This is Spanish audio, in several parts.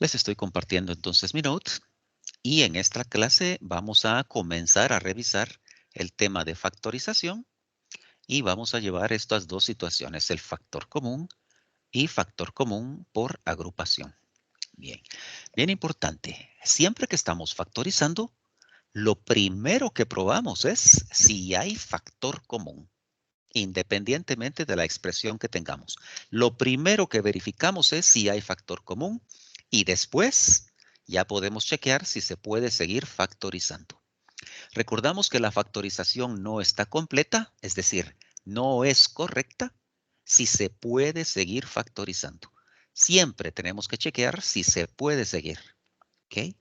Les estoy compartiendo entonces mi note y en esta clase vamos a comenzar a revisar el tema de factorización y vamos a llevar estas dos situaciones, el factor común y factor común por agrupación. Bien, bien importante. Siempre que estamos factorizando, lo primero que probamos es si hay factor común, independientemente de la expresión que tengamos. Lo primero que verificamos es si hay factor común y después ya podemos chequear si se puede seguir factorizando. Recordamos que la factorización no está completa, es decir, no es correcta si se puede seguir factorizando. Siempre tenemos que chequear si se puede seguir. ¿Ok?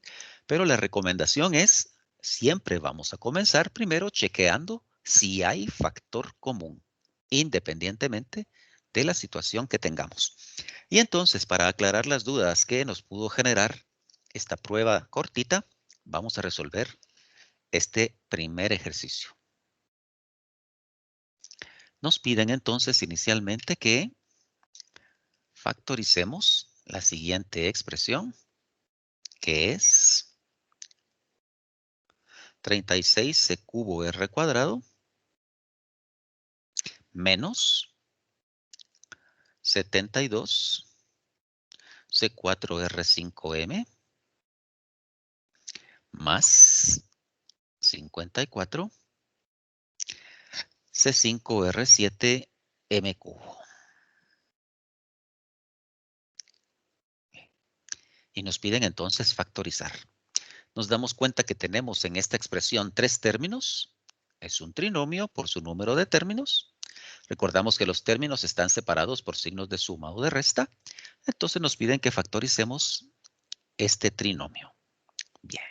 Pero la recomendación es, siempre vamos a comenzar primero chequeando si hay factor común, independientemente de la situación que tengamos. Y entonces, para aclarar las dudas que nos pudo generar esta prueba cortita, vamos a resolver este primer ejercicio. Nos piden entonces inicialmente que factoricemos la siguiente expresión, que es 36c cubo r cuadrado menos 72 C4R5M más 54 C5R7M cubo. Y nos piden entonces factorizar. Nos damos cuenta que tenemos en esta expresión tres términos. Es un trinomio por su número de términos. Recordamos que los términos están separados por signos de suma o de resta. Entonces nos piden que factoricemos este trinomio. Bien,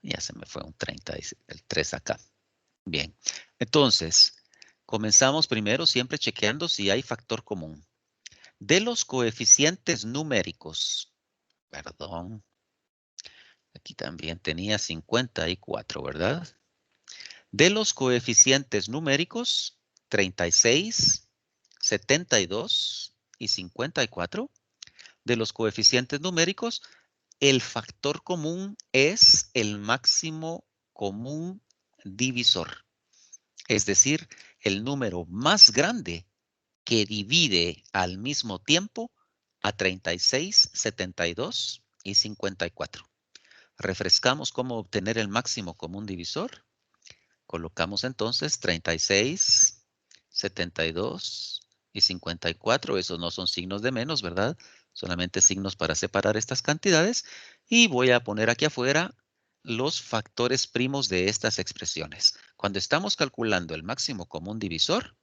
ya se me fue un 30, el 3 acá. Bien, entonces, comenzamos primero siempre chequeando si hay factor común. De los coeficientes numéricos, perdón, aquí también tenía 54, ¿verdad? De los coeficientes numéricos, 36, 72 y 54, de los coeficientes numéricos, el factor común es el máximo común divisor. Es decir, el número más grande que divide al mismo tiempo a 36, 72 y 54. Refrescamos cómo obtener el máximo común divisor. Colocamos entonces 36, 72 y 54. Esos no son signos de menos, ¿verdad? Solamente signos para separar estas cantidades. Y voy a poner aquí afuera los factores primos de estas expresiones. Cuando estamos calculando el máximo común divisor,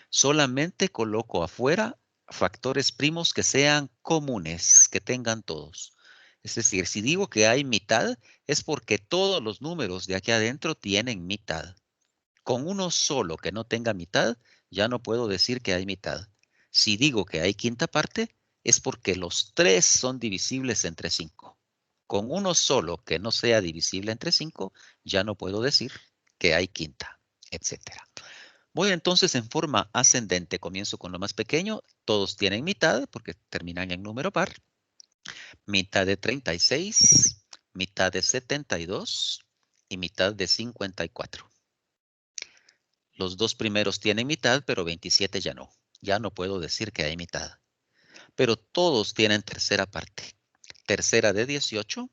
solamente coloco afuera factores primos que sean comunes, que tengan todos. Es decir, si digo que hay mitad, es porque todos los números de aquí adentro tienen mitad. Con uno solo que no tenga mitad, ya no puedo decir que hay mitad. Si digo que hay quinta parte, es porque los tres son divisibles entre 5. Con uno solo que no sea divisible entre 5, ya no puedo decir que hay quinta, etcétera. Voy entonces en forma ascendente. Comienzo con lo más pequeño. Todos tienen mitad porque terminan en número par. Mitad de 36, mitad de 72 y mitad de 54. Los dos primeros tienen mitad, pero 27 ya no. Ya no puedo decir que hay mitad. Pero todos tienen tercera parte. Tercera de 18,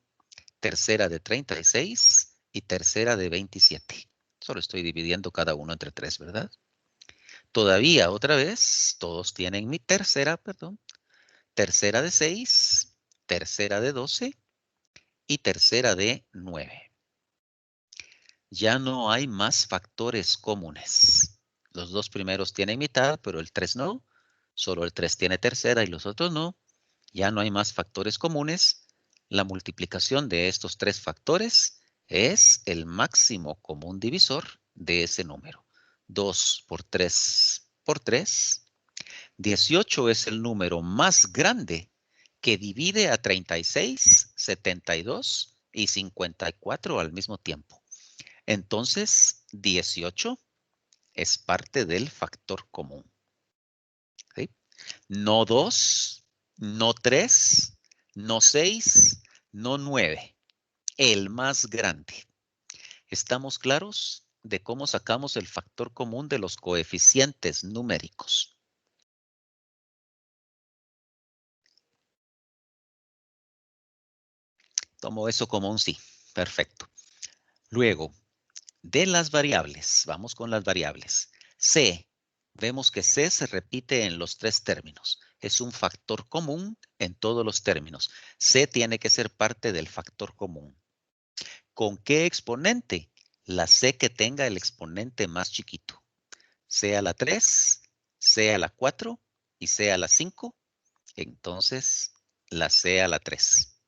tercera de 36 y tercera de 27. Solo estoy dividiendo cada uno entre 3, ¿verdad? Todavía otra vez, todos tienen mi tercera, perdón. Tercera de 6, tercera de 12 y tercera de 9. Ya no hay más factores comunes. Los dos primeros tienen mitad, pero el 3 no. Solo el 3 tiene tercera y los otros no. Ya no hay más factores comunes. La multiplicación de estos tres factores es el máximo común divisor de ese número. 2 por 3 por 3. 18 es el número más grande que divide a 36, 72 y 54 al mismo tiempo. Entonces, 18 es parte del factor común. ¿Sí? No 2, no 3, No 6, no 9. El más grande. ¿Estamos claros de cómo sacamos el factor común de los coeficientes numéricos? Tomo eso como un sí. Perfecto. Luego, de las variables, vamos con las variables. C, vemos que C se repite en los tres términos. Es un factor común en todos los términos. C tiene que ser parte del factor común. ¿Con qué exponente? La C que tenga el exponente más chiquito. C a la 3, C a la 4 y C a la 5. Entonces, la C a la 3.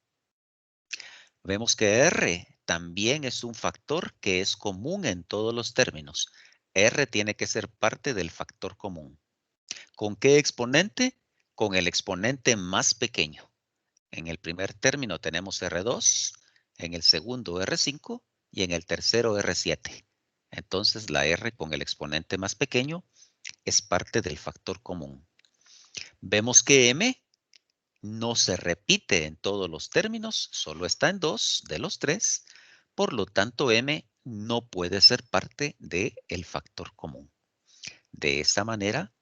Vemos que R también es un factor que es común en todos los términos. R tiene que ser parte del factor común. ¿Con qué exponente? Con el exponente más pequeño. En el primer término tenemos R2, en el segundo R5 y en el tercero R7. Entonces la R con el exponente más pequeño es parte del factor común. Vemos que M no se repite en todos los términos, solo está en 2 de los 3. Por lo tanto, M no puede ser parte del factor común. De esa manera,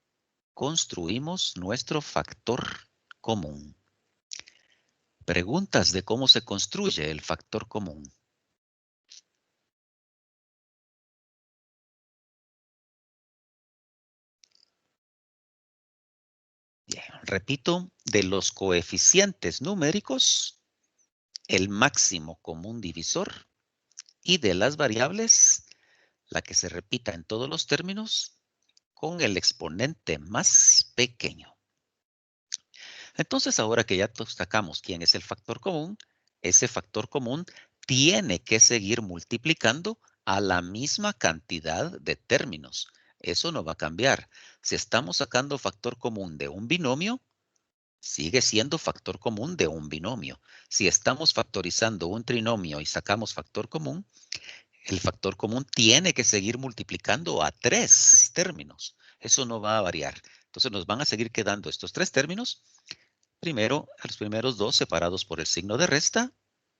construimos nuestro factor común. Preguntas de cómo se construye el factor común. Bien, repito, de los coeficientes numéricos, el máximo común divisor, y de las variables, la que se repita en todos los términos, con el exponente más pequeño. Entonces, ahora que ya sacamos quién es el factor común, ese factor común tiene que seguir multiplicando a la misma cantidad de términos. Eso no va a cambiar. Si estamos sacando factor común de un binomio, sigue siendo factor común de un binomio. Si estamos factorizando un trinomio y sacamos factor común, el factor común tiene que seguir multiplicando a 3 términos. Eso no va a variar. Entonces nos van a seguir quedando estos 3 términos. Primero, los primeros 2 separados por el signo de resta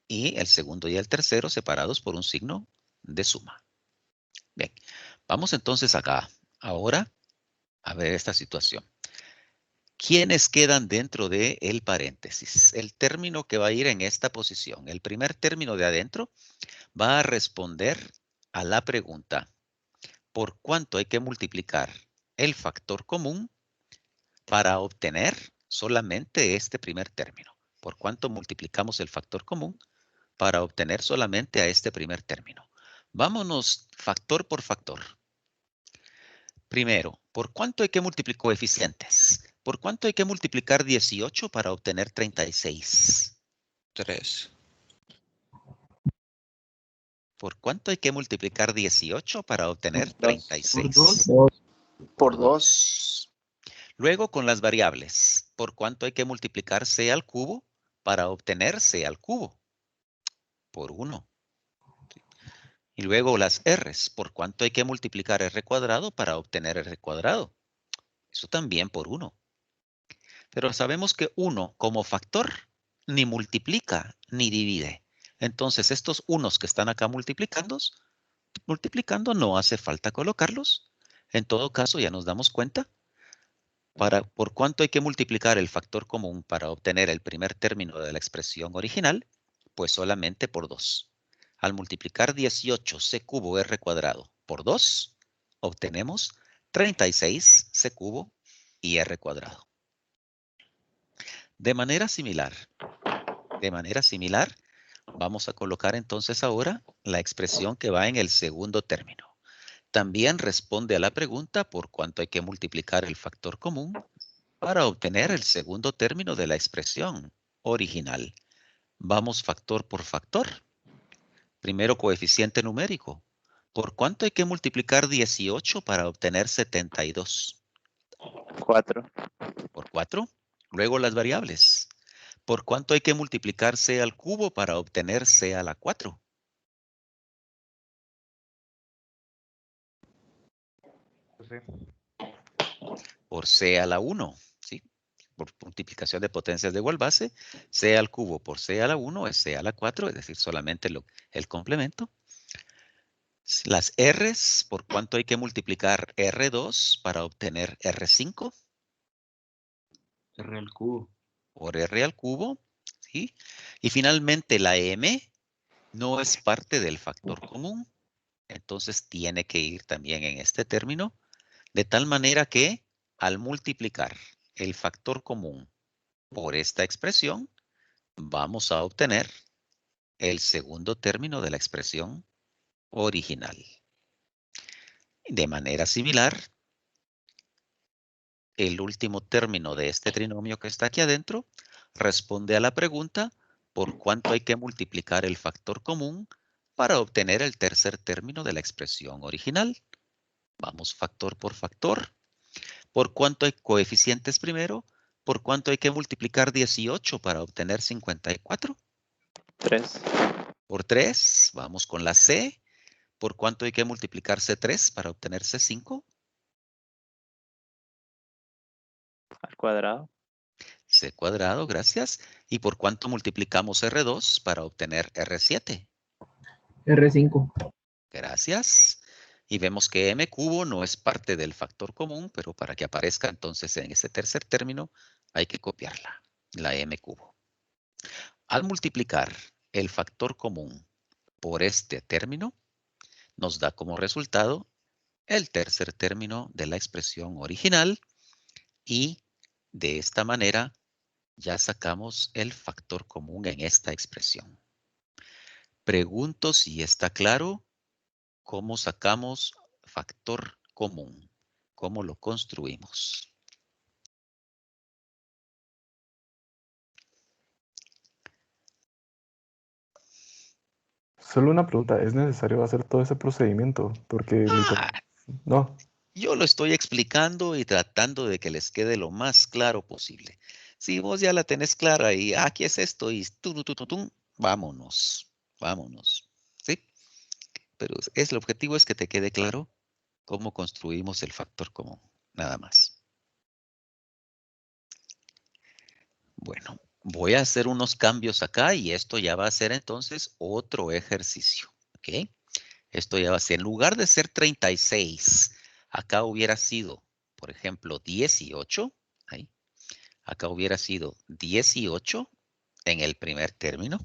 y el segundo y el tercero separados por un signo de suma. Bien, vamos entonces acá. Ahora a ver esta situación. ¿Quiénes quedan dentro del paréntesis? El término que va a ir en esta posición. El primer término de adentro va a responder a la pregunta: ¿por cuánto hay que multiplicar el factor común para obtener solamente este primer término? ¿Por cuánto multiplicamos el factor común para obtener solamente a este primer término? Vámonos factor por factor. Primero, ¿por cuánto hay que multiplicar coeficientes? ¿Por cuánto hay que multiplicar 18 para obtener 36? 3. ¿Por cuánto hay que multiplicar 18 para obtener 36? Por 2. Luego con las variables, ¿por cuánto hay que multiplicar c al cubo para obtener c al cubo? Por 1. Y luego las r's, ¿por cuánto hay que multiplicar r cuadrado para obtener r cuadrado? Eso también por 1. Pero sabemos que 1 como factor ni multiplica ni divide. Entonces estos unos que están acá multiplicando no hace falta colocarlos. En todo caso ya nos damos cuenta. ¿Por cuánto hay que multiplicar el factor común para obtener el primer término de la expresión original? Pues solamente por 2. Al multiplicar 18c cubo r cuadrado por 2, obtenemos 36c cubo y r cuadrado. De manera similar, vamos a colocar entonces ahora la expresión que va en el segundo término. También responde a la pregunta por cuánto hay que multiplicar el factor común para obtener el segundo término de la expresión original. Vamos factor por factor. Primero coeficiente numérico. ¿Por cuánto hay que multiplicar 18 para obtener 72? 4. Por 4. Luego las variables. ¿Por cuánto hay que multiplicar c al cubo para obtener c a la 4? Por c a la 1. ¿Sí? por multiplicación de potencias de igual base, c al cubo por c a la 1 es c a la 4, es decir, solamente el complemento. Las R's, ¿por cuánto hay que multiplicar R2 para obtener R5? R al cubo. Por R al cubo, ¿sí? Y finalmente la M no es parte del factor común, entonces tiene que ir también en este término, de tal manera que al multiplicar el factor común por esta expresión, vamos a obtener el segundo término de la expresión original. De manera similar, el último término de este trinomio que está aquí adentro responde a la pregunta por cuánto hay que multiplicar el factor común para obtener el tercer término de la expresión original. Vamos factor por factor. ¿Por cuánto hay coeficientes primero? ¿Por cuánto hay que multiplicar 18 para obtener 54? 3. Por 3. Vamos con la C. ¿Por cuánto hay que multiplicar C3 para obtener C5? Al cuadrado. C cuadrado, gracias. ¿Y por cuánto multiplicamos R2 para obtener R7? R5. Gracias. Y vemos que M cubo no es parte del factor común, pero para que aparezca entonces en ese tercer término hay que copiarla, la M cubo. Al multiplicar el factor común por este término, nos da como resultado el tercer término de la expresión original y de esta manera ya sacamos el factor común en esta expresión. Pregunto si está claro cómo sacamos factor común, cómo lo construimos. Solo una pregunta, ¿es necesario hacer todo ese procedimiento? Porque no. Yo lo estoy explicando y tratando de que les quede lo más claro posible. Si vos ya la tenés clara y aquí es esto y vámonos, vámonos. ¿Sí? Pero el objetivo es que te quede claro cómo construimos el factor común, nada más. Bueno, voy a hacer unos cambios acá y esto ya va a ser entonces otro ejercicio. ¿Ok? Esto ya va a ser, en lugar de ser 36, acá hubiera sido, por ejemplo, 18. Ahí. Acá hubiera sido 18 en el primer término.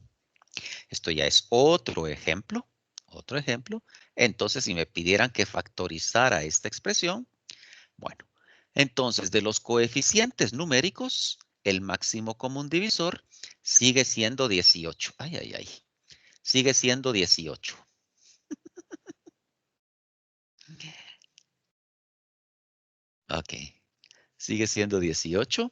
Esto ya es otro ejemplo. Otro ejemplo. Entonces, si me pidieran que factorizara esta expresión, bueno, entonces de los coeficientes numéricos, el máximo común divisor sigue siendo 18. Ay, ay, ay. Sigue siendo 18. Ok. Sigue siendo 18.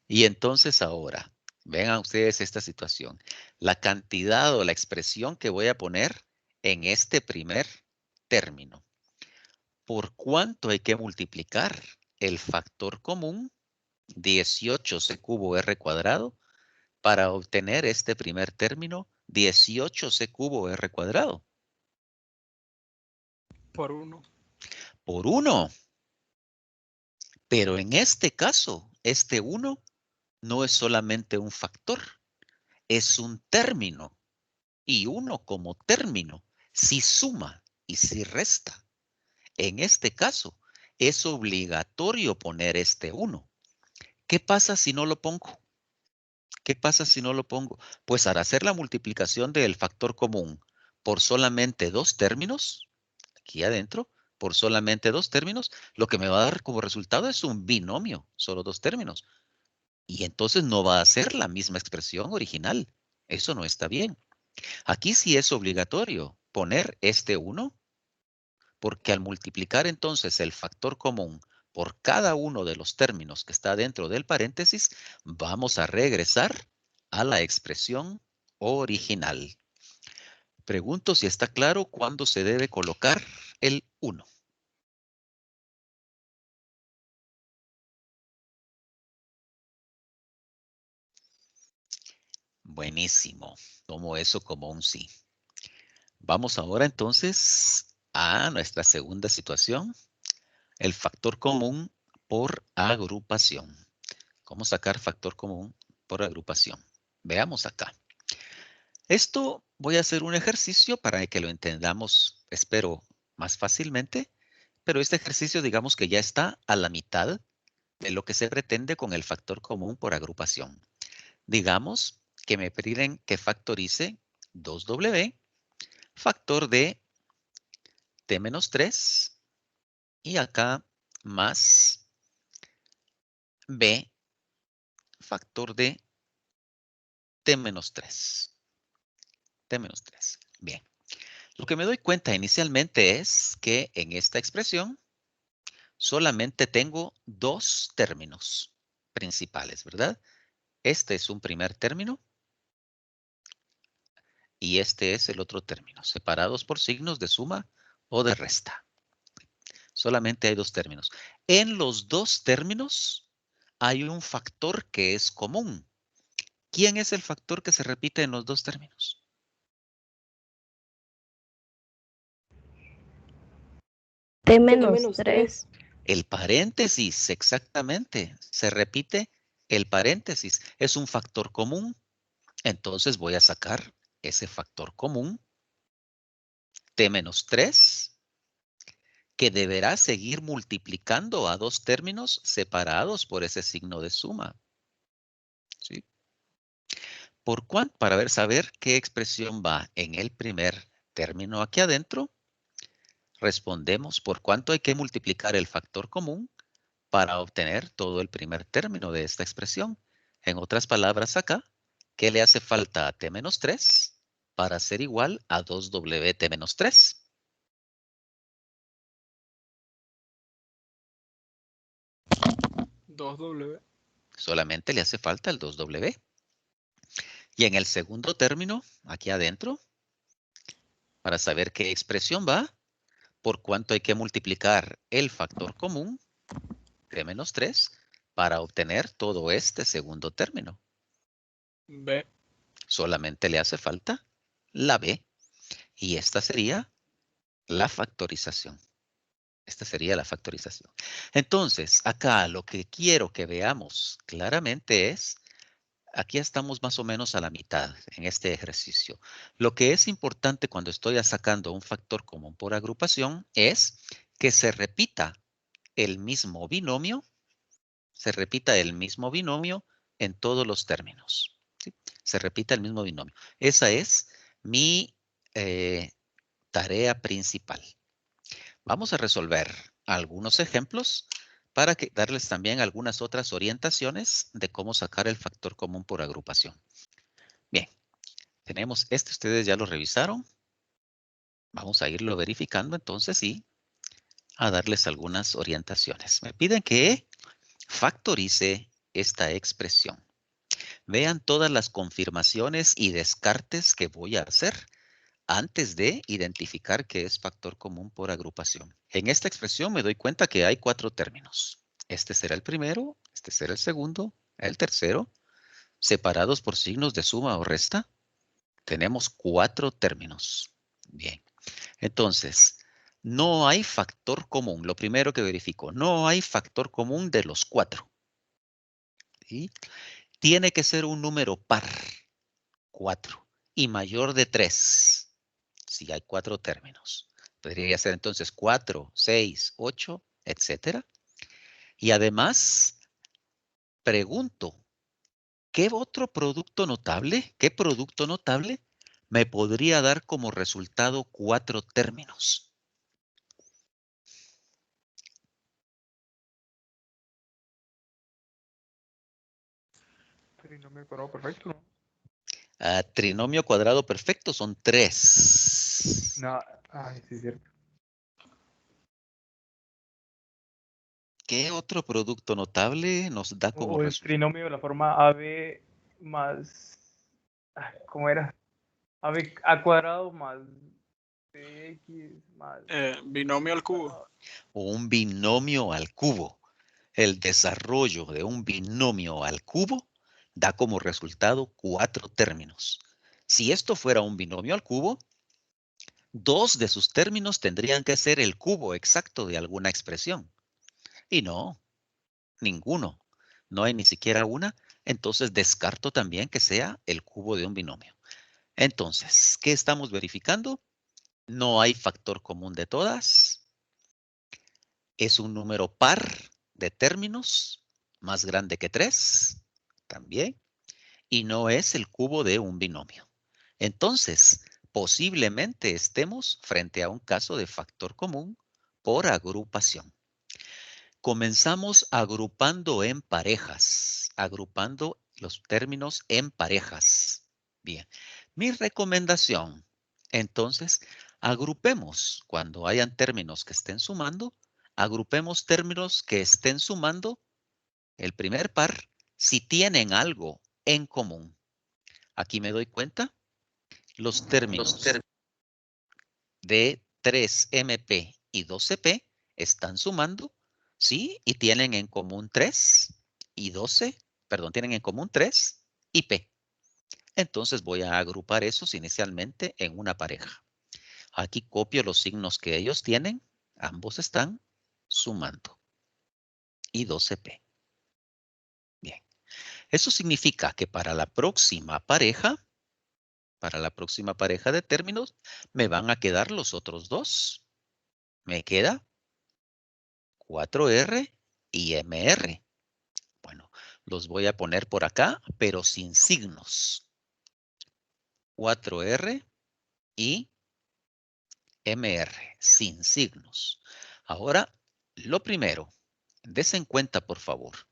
Y entonces ahora, vean ustedes esta situación. La cantidad o la expresión que voy a poner en este primer término. ¿Por cuánto hay que multiplicar el factor común 18c cubo r cuadrado para obtener este primer término 18c cubo r cuadrado? Por 1. Por 1. Pero en este caso, este 1 no es solamente un factor, es un término. Y 1 como término, si suma y si resta. En este caso, es obligatorio poner este 1. ¿Qué pasa si no lo pongo? ¿Qué pasa si no lo pongo? Pues al hacer la multiplicación del factor común por solamente 2 términos, aquí adentro, por solamente 2 términos, lo que me va a dar como resultado es un binomio, solo 2 términos. Y entonces no va a ser la misma expresión original. Eso no está bien. Aquí sí es obligatorio poner este 1, porque al multiplicar entonces el factor común por cada uno de los términos que está dentro del paréntesis, vamos a regresar a la expresión original. Pregunto si está claro cuándo se debe colocar el 1. Buenísimo. Tomo eso como un sí. Vamos ahora entonces a nuestra segunda situación. El factor común por agrupación. ¿Cómo sacar factor común por agrupación? Veamos acá. Esto voy a hacer un ejercicio para que lo entendamos, espero, más fácilmente, pero este ejercicio digamos que ya está a la mitad de lo que se pretende con el factor común por agrupación. Digamos que me piden que factorice 2W, factor de t menos 3, y acá más b, factor de t menos 3. T menos 3. Bien. Lo que me doy cuenta inicialmente es que en esta expresión solamente tengo dos términos principales, ¿verdad? Este es un primer término y este es el otro término, separados por signos de suma o de resta. Solamente hay dos términos. En los dos términos hay un factor que es común. ¿Quién es el factor que se repite en los dos términos? T menos 3. El paréntesis, exactamente. Se repite el paréntesis. Es un factor común. Entonces voy a sacar ese factor común, t menos 3, que deberá seguir multiplicando a dos términos separados por ese signo de suma. ¿Sí? Para saber qué expresión va en el primer término aquí adentro, respondemos por cuánto hay que multiplicar el factor común para obtener todo el primer término de esta expresión. En otras palabras acá, ¿qué le hace falta a t menos 3 para ser igual a 2wt menos 3? Solamente le hace falta el 2w. Y en el segundo término, aquí adentro, para saber qué expresión va, por cuánto hay que multiplicar el factor común, t menos 3, para obtener todo este segundo término. B. Solamente le hace falta la b. Y esta sería la factorización. Esta sería la factorización. Entonces, acá lo que quiero que veamos claramente es, aquí estamos más o menos a la mitad en este ejercicio. Lo que es importante cuando estoy sacando un factor común por agrupación es que se repita el mismo binomio, en todos los términos. ¿Sí? Se repita el mismo binomio. Esa es mi tarea principal. Vamos a resolver algunos ejemplos para darles también algunas otras orientaciones de cómo sacar el factor común por agrupación. Bien, tenemos este, ustedes ya lo revisaron. Vamos a irlo verificando entonces y a darles algunas orientaciones. Me piden que factorice esta expresión. Vean todas las confirmaciones y descartes que voy a hacer antes de identificar qué es factor común por agrupación. En esta expresión me doy cuenta que hay 4 términos. Este será el primero, este será el segundo, el tercero. Separados por signos de suma o resta, tenemos 4 términos. Bien, entonces, no hay factor común. Lo primero que verifico, no hay factor común de los 4. ¿Sí? Tiene que ser un número par, 4, y mayor de 3. Si hay 4 términos. Podría ser entonces 4, 6, 8, etcétera. Y además, pregunto, ¿qué producto notable me podría dar como resultado 4 términos? Trinomio cuadrado perfecto, ¿no? Trinomio cuadrado perfecto son 3. No, ay, sí, es cierto. ¿Qué otro producto notable nos da como O el resultado? trinomio de la forma AB más, ¿cómo era? AB a cuadrado más BX más... Binomio al cubo. Un binomio al cubo. El desarrollo de un binomio al cubo da como resultado 4 términos. Si esto fuera un binomio al cubo, 2 de sus términos tendrían que ser el cubo exacto de alguna expresión. Y no, ninguno. No hay ni siquiera una. Entonces descarto también que sea el cubo de un binomio. Entonces, ¿qué estamos verificando? No hay factor común de todas. Es un número par de términos, más grande que 3, también. Y no es el cubo de un binomio. Entonces, posiblemente estemos frente a un caso de factor común por agrupación. Comenzamos agrupando en parejas, agrupando los términos en parejas. Bien, mi recomendación, entonces, agrupemos cuando hayan términos que estén sumando, agrupemos términos que estén sumando el primer par si tienen algo en común. Aquí me doy cuenta, los términos de 3MP y 12P están sumando, ¿sí? Y tienen en común 3 y 12, perdón, tienen en común 3 y P. Entonces voy a agrupar esos inicialmente en una pareja. Aquí copio los signos que ellos tienen, ambos están sumando. Y 12P. Bien, eso significa que para la próxima pareja de términos, me van a quedar los otros dos. Me queda 4R y MR. Bueno, los voy a poner por acá, pero sin signos. 4R y MR, sin signos. Ahora, lo primero, desen cuenta, por favor.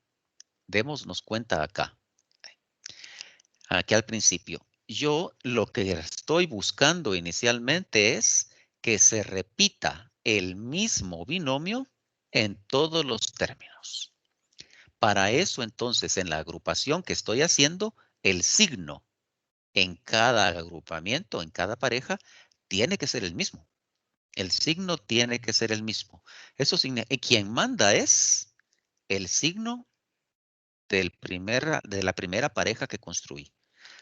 Démonos cuenta acá. Aquí al principio. Yo lo que estoy buscando inicialmente es que se repita el mismo binomio en todos los términos. Para eso, entonces, en la agrupación que estoy haciendo, el signo en cada agrupamiento, en cada pareja, tiene que ser el mismo. El signo tiene que ser el mismo. Eso significa, quien manda es el signo de la primera pareja que construí.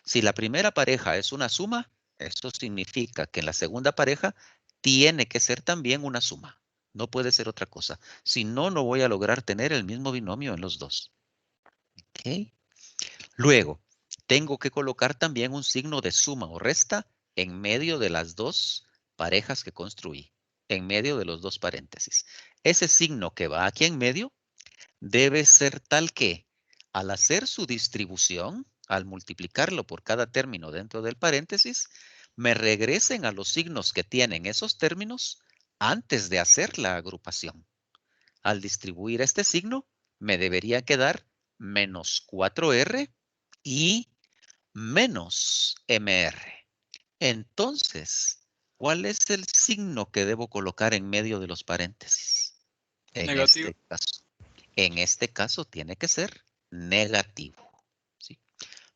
Si la primera pareja es una suma, eso significa que en la segunda pareja tiene que ser también una suma. No puede ser otra cosa. Si no, no voy a lograr tener el mismo binomio en los dos. ¿Ok? Luego, tengo que colocar también un signo de suma o resta en medio de las dos parejas que construí, en medio de los dos paréntesis. Ese signo que va aquí en medio debe ser tal que al hacer su distribución, al multiplicarlo por cada término dentro del paréntesis, me regresen a los signos que tienen esos términos antes de hacer la agrupación. Al distribuir este signo, me debería quedar menos 4R y menos MR. Entonces, ¿cuál es el signo que debo colocar en medio de los paréntesis? Negativo. En este caso tiene que ser negativo. ¿Sí?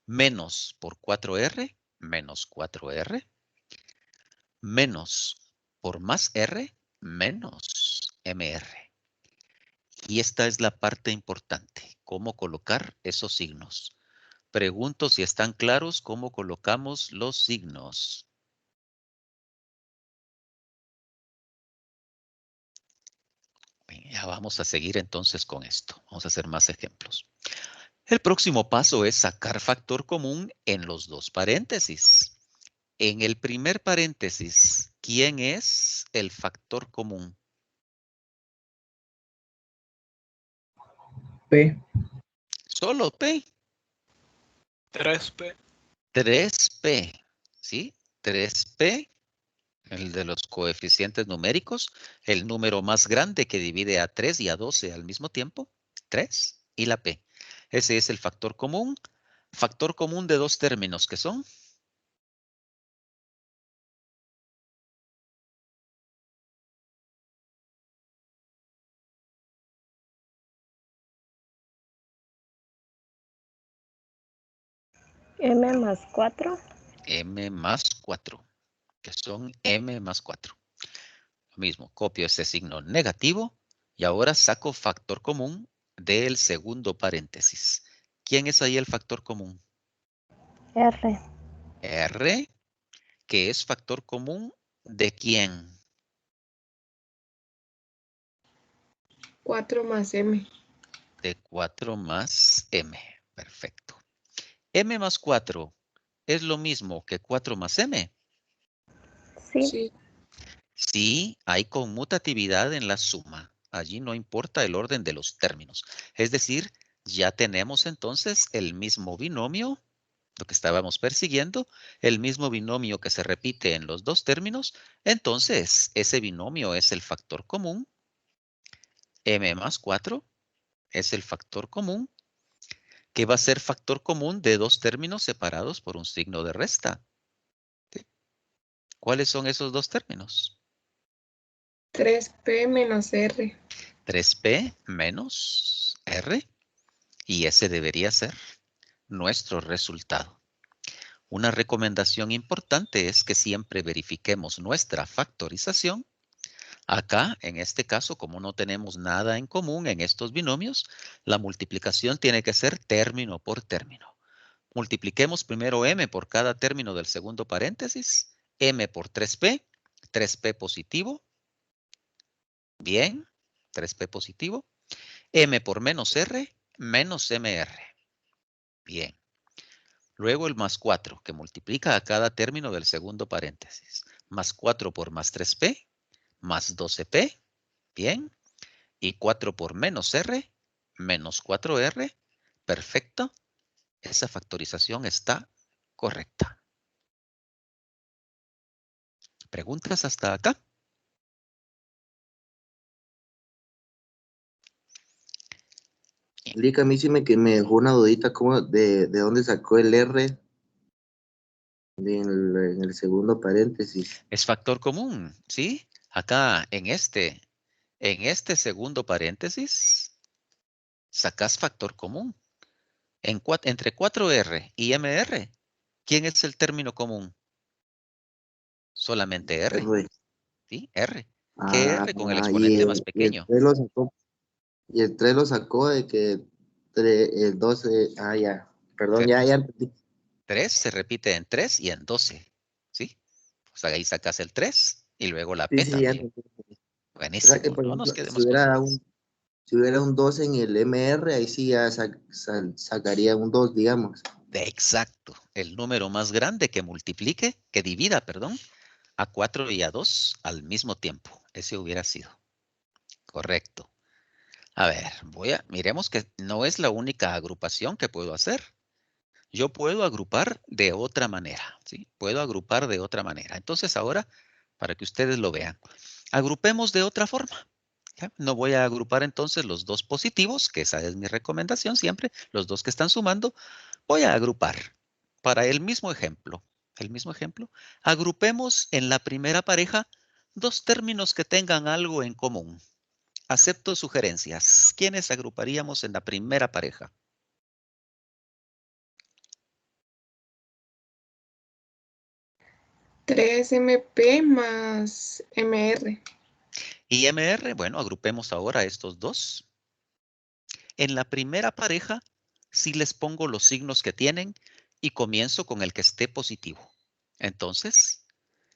Menos por 4R, menos 4R. Menos por más R, menos MR. Y esta es la parte importante, cómo colocar esos signos. Pregunto si están claros cómo colocamos los signos. Ya vamos a seguir entonces con esto. Vamos a hacer más ejemplos. El próximo paso es sacar factor común en los dos paréntesis. En el primer paréntesis, ¿quién es el factor común? P. Solo P. 3P. 3P. ¿Sí? 3P. El de los coeficientes numéricos, el número más grande que divide a 3 y a 12 al mismo tiempo, 3 y la P. Ese es el factor común de dos términos que son M más 4. M más 4, que son M más 4. Lo mismo, copio este signo negativo y ahora saco factor común del segundo paréntesis. ¿Quién es ahí el factor común? R. R, que es factor común ¿de quién? 4 más M. de 4 más m. Perfecto. M más 4 es lo mismo que 4 más m. Sí. Sí, hay conmutatividad en la suma. Allí no importa el orden de los términos. Es decir, ya tenemos entonces el mismo binomio, lo que estábamos persiguiendo, el mismo binomio que se repite en los dos términos. Entonces, ese binomio es el factor común. M más 4 es el factor común, que va a ser factor común de dos términos separados por un signo de resta. ¿Sí? ¿Cuáles son esos dos términos? 3P menos R. 3P menos R. Y ese debería ser nuestro resultado. Una recomendación importante es que siempre verifiquemos nuestra factorización. Acá, en este caso, como no tenemos nada en común en estos binomios, la multiplicación tiene que ser término por término. Multipliquemos primero m por cada término del segundo paréntesis, m por 3p, 3p positivo, bien, 3p positivo, m por menos r, menos mr, bien. Luego el más 4, que multiplica a cada término del segundo paréntesis, más 4 por más 3p, más 12p, bien, y 4 por menos r, menos 4r, perfecto, esa factorización está correcta. ¿Preguntas hasta acá? Lick, a mí sí me dejó una dudita como de dónde sacó el R en el segundo paréntesis. Es factor común, ¿sí? Acá en este segundo paréntesis, sacas factor común. Entre 4R y MR, ¿quién es el término común? Solamente R, R. ¿sí? R. ¿Qué Ah, R con el exponente más y el pequeño? 3 lo sacó. Y el 3 lo sacó de que el 12, ya. Perdón, ya entendí. 3 se repite en 3 y en 12, ¿sí? Pues ahí sacas el 3 y luego la Sí, P sí, ya también. entendí. O sea que, Buenísimo, por no nos ejemplo, quedemos con dudas. si hubiera un 2 en el MR, ahí sí ya sacaría un 2, digamos. Exacto, el número más grande que multiplique, que divida, perdón, a 4 y a 2 al mismo tiempo. Ese hubiera sido. Correcto. A ver, miremos que no es la única agrupación que puedo hacer. Yo puedo agrupar de otra manera, ¿sí? Puedo agrupar de otra manera. Entonces ahora, para que ustedes lo vean, agrupemos de otra forma. ¿Ya? No voy a agrupar entonces los dos positivos, que esa es mi recomendación siempre, los dos que están sumando. Voy a agrupar para el mismo ejemplo. Agrupemos en la primera pareja dos términos que tengan algo en común. Acepto sugerencias. ¿Quiénes agruparíamos en la primera pareja? Tres MP más MR. Y MR, bueno, agrupemos ahora estos dos. En la primera pareja, sí les pongo los signos que tienen y comienzo con el que esté positivo. Entonces,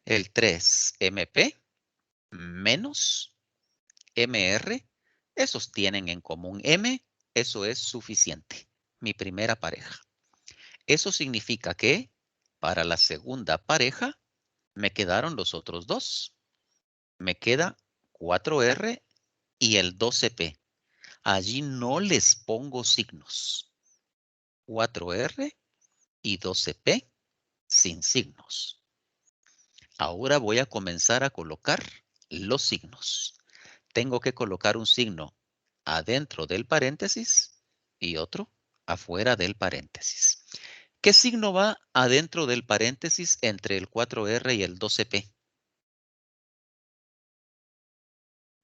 el 3MP menos MR, esos tienen en común M, eso es suficiente. Mi primera pareja. Eso significa que para la segunda pareja me quedaron los otros dos. Me queda 4R y el 12P. Allí no les pongo signos. 4R y 12P sin signos. Ahora voy a comenzar a colocar los signos. Tengo que colocar un signo adentro del paréntesis y otro afuera del paréntesis. ¿Qué signo va adentro del paréntesis entre el 4R y el 12P?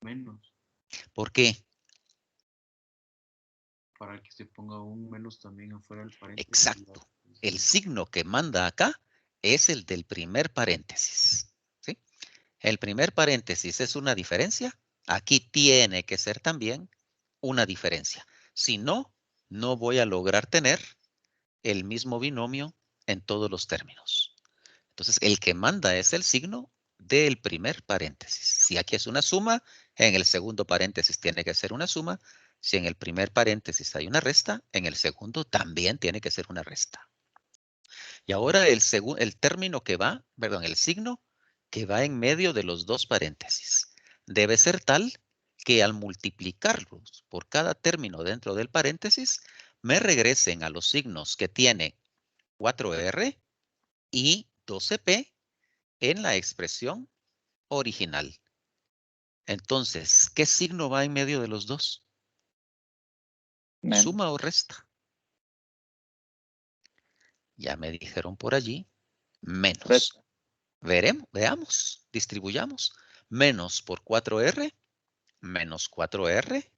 Menos, ¿Por qué? para que se ponga un menos también afuera del paréntesis. Exacto. El signo que manda acá es el del primer paréntesis. ¿Sí? El primer paréntesis es una diferencia. Aquí tiene que ser también una diferencia. Si no, no voy a lograr tener el mismo binomio en todos los términos. Entonces, el que manda es el signo del primer paréntesis. Si aquí es una suma, en el segundo paréntesis tiene que ser una suma Si en el primer paréntesis hay una resta, en el segundo también tiene que ser una resta. Y ahora el término que va, perdón, el signo que va en medio de los dos paréntesis debe ser tal que al multiplicarlos por cada término dentro del paréntesis, me regresen a los signos que tiene 4R y 12P en la expresión original. Entonces, ¿qué signo va en medio de los dos? Menos. ¿Suma o resta? Ya me dijeron por allí, menos. Resta. Veamos, distribuyamos. Menos por 4R, menos 4R,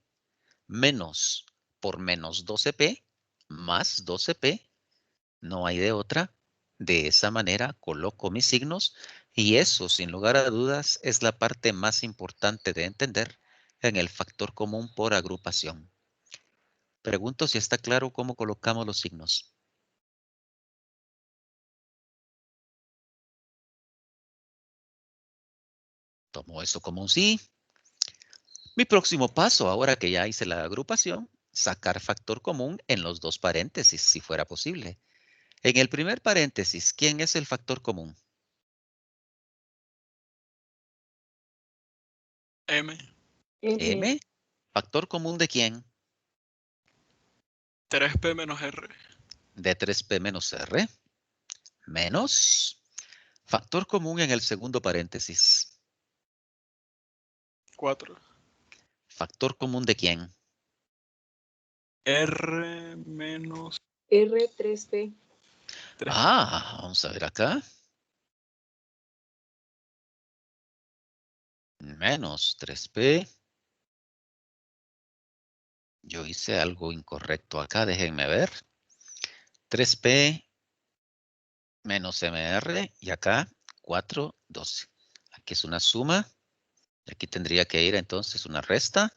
menos por menos 12P, más 12P. No hay de otra. De esa manera coloco mis signos y eso, sin lugar a dudas, es la parte más importante de entender en el factor común por agrupación. Pregunto si está claro cómo colocamos los signos. Tomo esto como un sí. Mi próximo paso, ahora que ya hice la agrupación, sacar factor común en los dos paréntesis, si fuera posible. En el primer paréntesis, ¿quién es el factor común? M. M. ¿Factor común de quién? 3P menos R. De 3P menos R. Menos. Factor común en el segundo paréntesis. 4. ¿Factor común de quién? R menos R3P. 3. Ah, vamos a ver acá. Menos 3P. Yo hice algo incorrecto acá, déjenme ver. 3P menos MR y acá 4, 12. Aquí es una suma. Y aquí tendría que ir entonces una resta.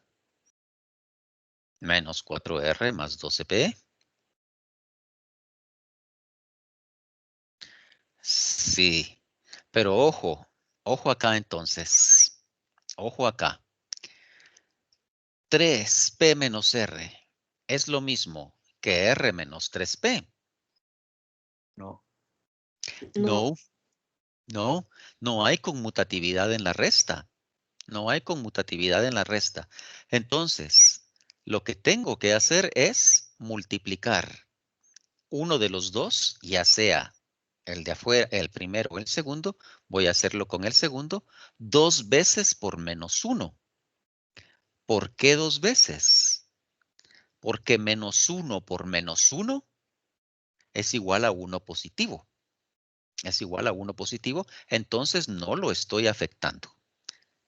Menos 4R más 12P. Sí, pero ojo acá entonces. Ojo acá. 3P menos R es lo mismo que R menos 3P. No. No hay conmutatividad en la resta. No hay conmutatividad en la resta. Entonces, lo que tengo que hacer es multiplicar uno de los dos, ya sea el de afuera, el primero o el segundo, voy a hacerlo con el segundo, 2 veces por menos 1. ¿Por qué 2 veces? Porque menos 1 por menos 1 es igual a 1 positivo. Es igual a 1 positivo, entonces no lo estoy afectando.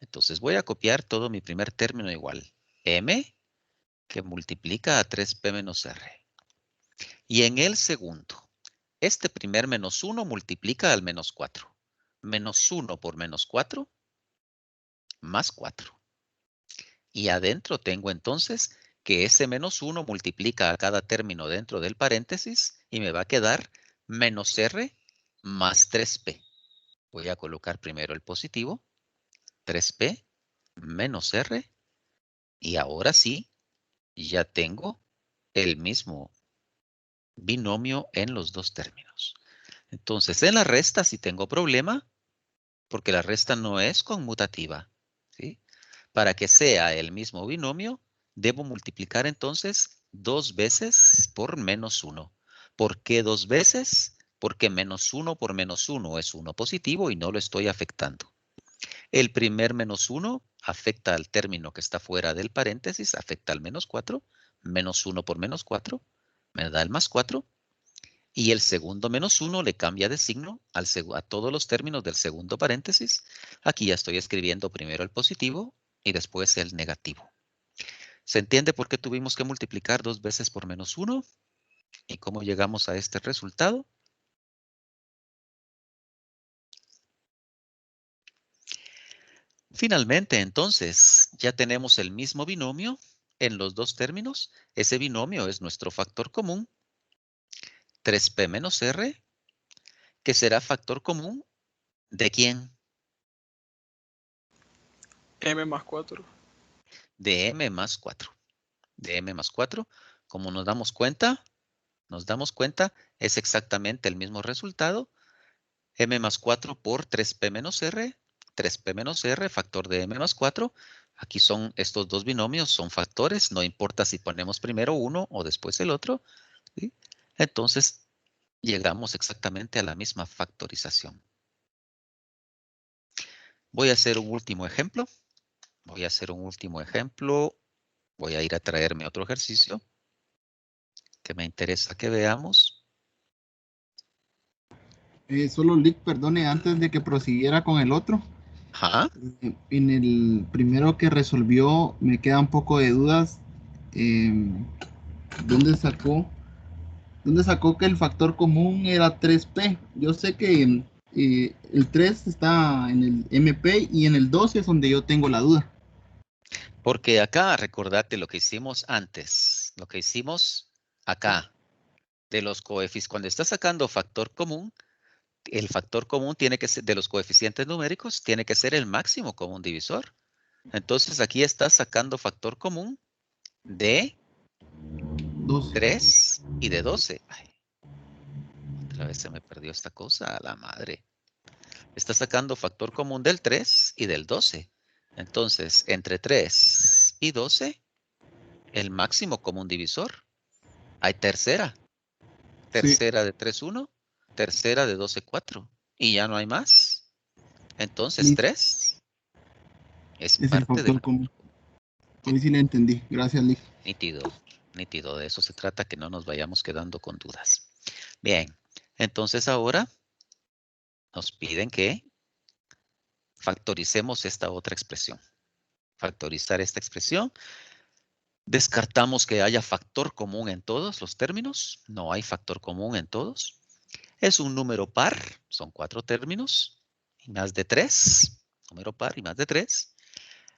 Entonces voy a copiar todo mi primer término igual. M que multiplica a 3P menos R. Y en el segundo, este primer menos 1 multiplica al menos 4. Menos 1 por menos 4, más 4. Y adentro tengo entonces que ese menos 1 multiplica a cada término dentro del paréntesis y me va a quedar menos R más 3P. Voy a colocar primero el positivo, 3P menos R, y ahora sí, ya tengo el mismo binomio en los dos términos. Entonces, en la resta sí tengo problema, porque la resta no es conmutativa, ¿sí? Para que sea el mismo binomio, debo multiplicar entonces 2 veces por menos 1. ¿Por qué 2 veces? Porque menos 1 por menos 1 es 1 positivo y no lo estoy afectando. El primer menos 1 afecta al término que está fuera del paréntesis, afecta al menos 4. Menos 1 por menos 4 me da el más 4. Y el segundo menos 1 le cambia de signo a todos los términos del segundo paréntesis. Aquí ya estoy escribiendo primero el positivo y después el negativo. ¿Se entiende por qué tuvimos que multiplicar 2 veces por menos 1? ¿Y cómo llegamos a este resultado? Finalmente, entonces, ya tenemos el mismo binomio en los dos términos. Ese binomio es nuestro factor común, 3P menos R, que será factor común ¿de quién? M más 4. De M más 4. de m más 4. Como nos damos cuenta, es exactamente el mismo resultado. M más 4 por 3P menos R. 3P menos R, factor de M más 4. Aquí son estos dos binomios, son factores. No importa si ponemos primero uno o después el otro, ¿sí? Entonces, llegamos exactamente a la misma factorización. Voy a hacer un último ejemplo. Voy a ir a traerme otro ejercicio que me interesa que veamos. Solo Lick, perdone, antes de que prosiguiera con el otro. Ajá. En el primero que resolvió me queda un poco de dudas. ¿Dónde sacó que el factor común era 3P? Yo sé que el 3 está en el MP y en el 12 es donde yo tengo la duda. Porque acá, recordate lo que hicimos antes. Lo que hicimos acá. De los coeficientes, cuando estás sacando factor común, el factor común tiene que ser, de los coeficientes numéricos, tiene que ser el máximo común divisor. Entonces aquí estás sacando factor común de 12. 3 y de 12. Ay, otra vez se me perdió esta cosa, a la madre. Estás sacando factor común del 3 y del 12. Entonces, entre 3 y 12, el máximo común divisor. Hay tercera. Tercera de 3, 1. Tercera de 12, 4. Y ya no hay más. Entonces, Listo. 3 es el parte del factor común. Hoy sí le entendí. Gracias, Lick. nítido. Nítido. De eso se trata, que no nos vayamos quedando con dudas. Bien. Entonces, ahora nos piden que factoricemos esta otra expresión. Factorizar esta expresión. Descartamos que haya factor común en todos los términos. No hay factor común en todos. Es un número par. Son 4 términos. Y más de 3. Número par y más de 3.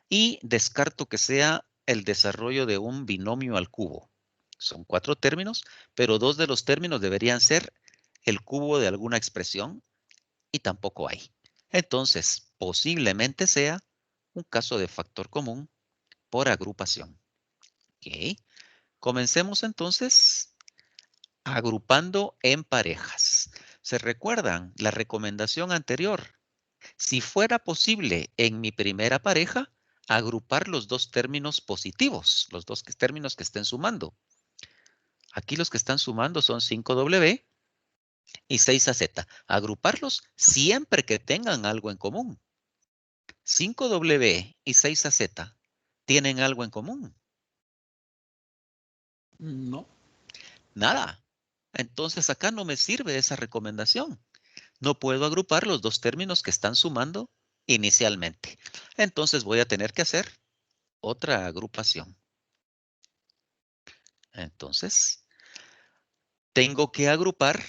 Y descarto que sea el desarrollo de un binomio al cubo. Son 4 términos, pero 2 de los términos deberían ser el cubo de alguna expresión y tampoco hay. Entonces, posiblemente sea un caso de factor común por agrupación. Ok. Comencemos entonces agrupando en parejas. ¿Se recuerdan la recomendación anterior? Si fuera posible en mi primera pareja, agrupar los dos términos positivos, los dos términos que estén sumando. Aquí los que están sumando son 5W y 6AZ. Agruparlos siempre que tengan algo en común. 5W y 6AZ tienen algo en común. No. Nada. Entonces acá no me sirve esa recomendación. No puedo agrupar los dos términos que están sumando inicialmente. Entonces voy a tener que hacer otra agrupación. Entonces, tengo que agrupar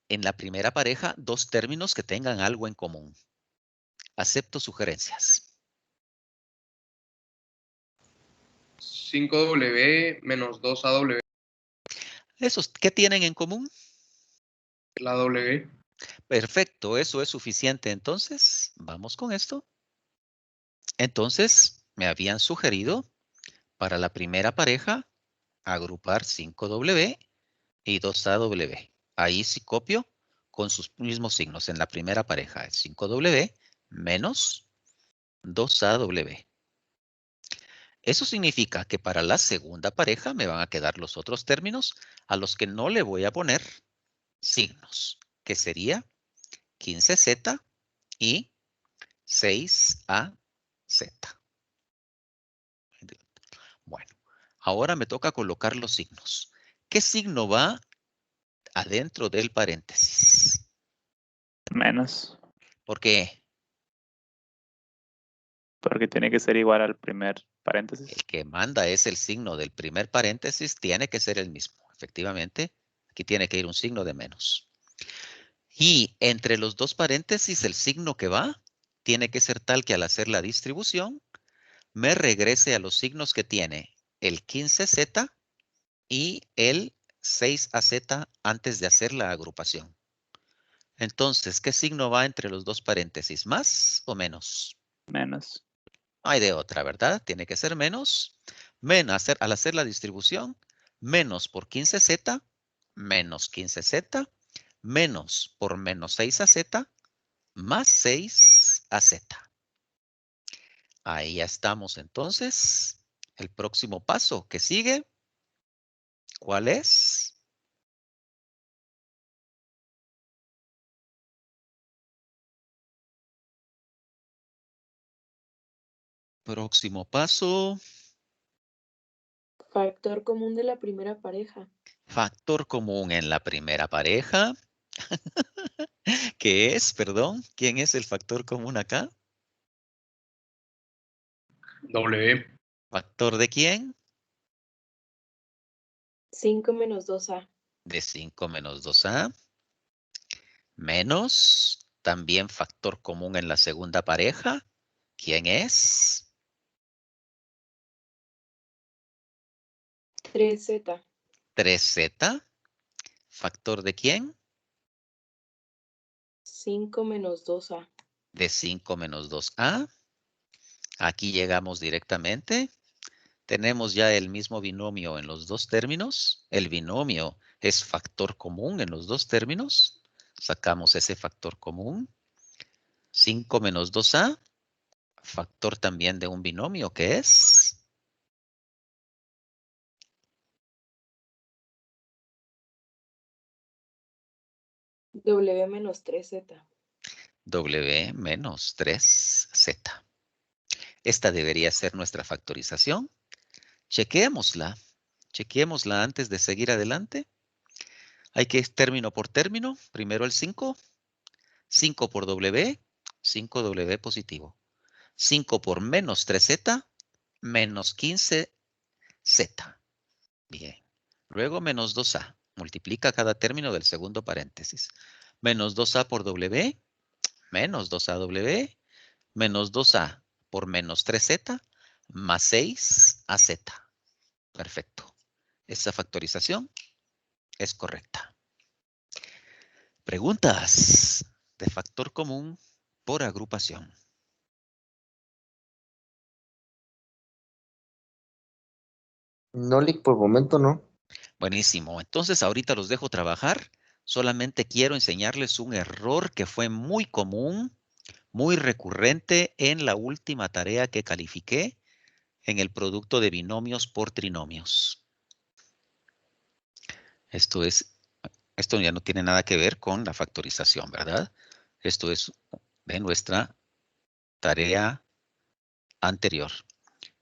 en la primera pareja dos términos que tengan algo en común. Acepto sugerencias. 5W menos 2AW. ¿Esos qué tienen en común? La W. Perfecto, eso es suficiente. Entonces, vamos con esto. Entonces, me habían sugerido para la primera pareja agrupar 5W y 2AW. Ahí sí copio con sus mismos signos. En la primera pareja es 5W menos 2AW. Eso significa que para la segunda pareja me van a quedar los otros términos a los que no le voy a poner signos, que sería 15Z y 6AZ. Bueno, ahora me toca colocar los signos. ¿Qué signo va adentro del paréntesis? Menos. ¿Por qué? Porque tiene que ser igual al primer paréntesis. El que manda es el signo del primer paréntesis, tiene que ser el mismo. Efectivamente, aquí tiene que ir un signo de menos. Y entre los dos paréntesis, el signo que va tiene que ser tal que al hacer la distribución, me regrese a los signos que tiene el 15Z y el 6AZ antes de hacer la agrupación. Entonces, ¿qué signo va entre los dos paréntesis? ¿Más o menos? Menos. No hay de otra, ¿verdad? Tiene que ser menos, Al hacer la distribución, menos por 15z, menos 15z, menos por menos 6az, más 6az. Ahí ya estamos entonces. El próximo paso que sigue, ¿cuál es? Próximo paso. Factor común de la primera pareja. Factor común en la primera pareja. ¿Qué es? Perdón. ¿Quién es el factor común acá? W. ¿Factor de quién? 5 menos 2A. De 5 menos 2a. Menos. También factor común en la segunda pareja. ¿Quién es? 3Z. 3z. ¿Factor de quién? 5 menos 2A. De 5 menos 2a. Aquí llegamos directamente. Tenemos ya el mismo binomio en los dos términos. El binomio es factor común en los dos términos. Sacamos ese factor común. 5 menos 2a. Factor también de un binomio que es W menos 3Z. W menos 3z. Esta debería ser nuestra factorización. Chequémosla. Chequémosla antes de seguir adelante. Hay que ir término por término. Primero el 5. 5 por W. 5W positivo. 5 por menos 3z. Menos 15z. Bien. Luego menos 2a. Multiplica cada término del segundo paréntesis. Menos 2a por W. Menos 2aw. Menos 2a por menos 3z. Más 6az. Perfecto. Esa factorización es correcta. Preguntas de factor común por agrupación. No, Lick, por el momento no. Buenísimo. Entonces ahorita los dejo trabajar. Solamente quiero enseñarles un error que fue muy común, muy recurrente en la última tarea que califiqué en el producto de binomios por trinomios. Esto ya no tiene nada que ver con la factorización, ¿verdad? Esto es de nuestra tarea anterior.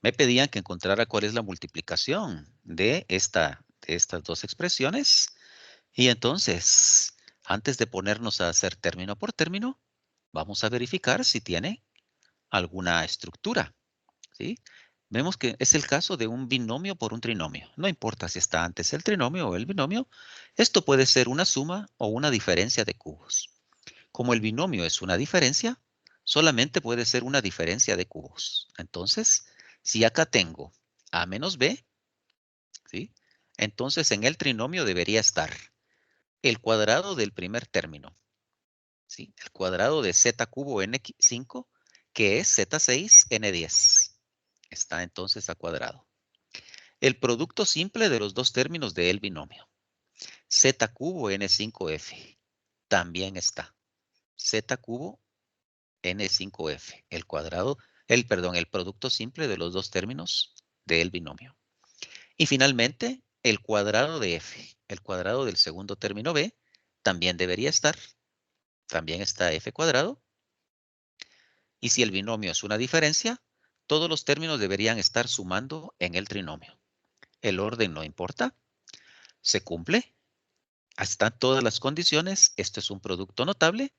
Me pedían que encontrara cuál es la multiplicación de estas dos expresiones. Y entonces, antes de ponernos a hacer término por término, vamos a verificar si tiene alguna estructura. ¿Sí? Vemos que es el caso de un binomio por un trinomio. No importa si está antes el trinomio o el binomio. Esto puede ser una suma o una diferencia de cubos. Como el binomio es una diferencia, solamente puede ser una diferencia de cubos. Entonces, si acá tengo a menos b, ¿sí? Entonces en el trinomio debería estar el cuadrado del primer término, ¿sí? El cuadrado de z cubo n5, que es z6 n10. Está entonces a cuadrado. El producto simple de los dos términos del binomio. Z cubo n5f. También está. Z cubo n5f. El cuadrado, el producto simple de los dos términos del binomio. Y finalmente, el cuadrado de f. El cuadrado del segundo término b también debería estar. También está f cuadrado. Y si el binomio es una diferencia, todos los términos deberían estar sumando en el trinomio. El orden no importa. Se cumple. Están todas las condiciones. Esto es un producto notable.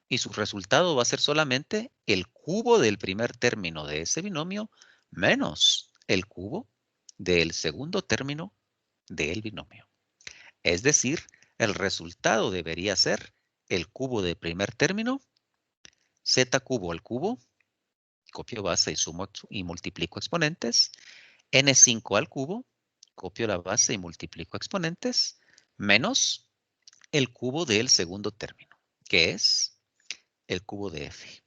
Y su resultado va a ser solamente el cubo del primer término de ese binomio menos el cubo del segundo término del binomio. Es decir, el resultado debería ser el cubo del primer término, z cubo al cubo, copio base y sumo y multiplico exponentes, n5 al cubo, copio la base y multiplico exponentes, menos el cubo del segundo término, que es el cubo de f.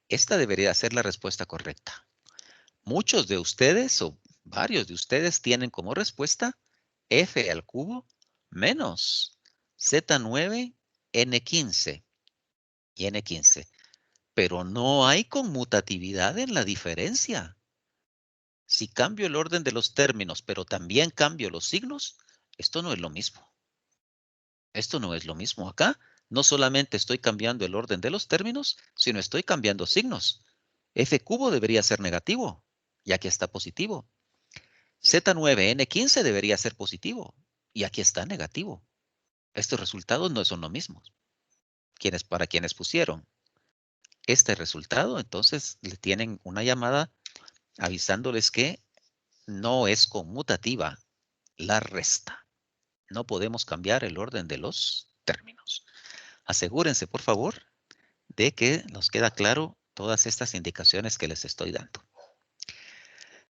Esta debería ser la respuesta correcta. Muchos de ustedes, o varios de ustedes tienen como respuesta f al cubo menos z9 n15 y n15. Pero no hay conmutatividad en la diferencia. Si cambio el orden de los términos, pero también cambio los signos, esto no es lo mismo. Esto no es lo mismo. Acá no solamente estoy cambiando el orden de los términos, sino estoy cambiando signos. F cubo debería ser negativo, y aquí está positivo. Z9, N15 debería ser positivo, y aquí está negativo. Estos resultados no son lo mismo. Para quienes pusieron este resultado, entonces le tienen una llamada avisándoles que no es conmutativa la resta. No podemos cambiar el orden de los términos. Asegúrense, por favor, de que nos queda claro todas estas indicaciones que les estoy dando.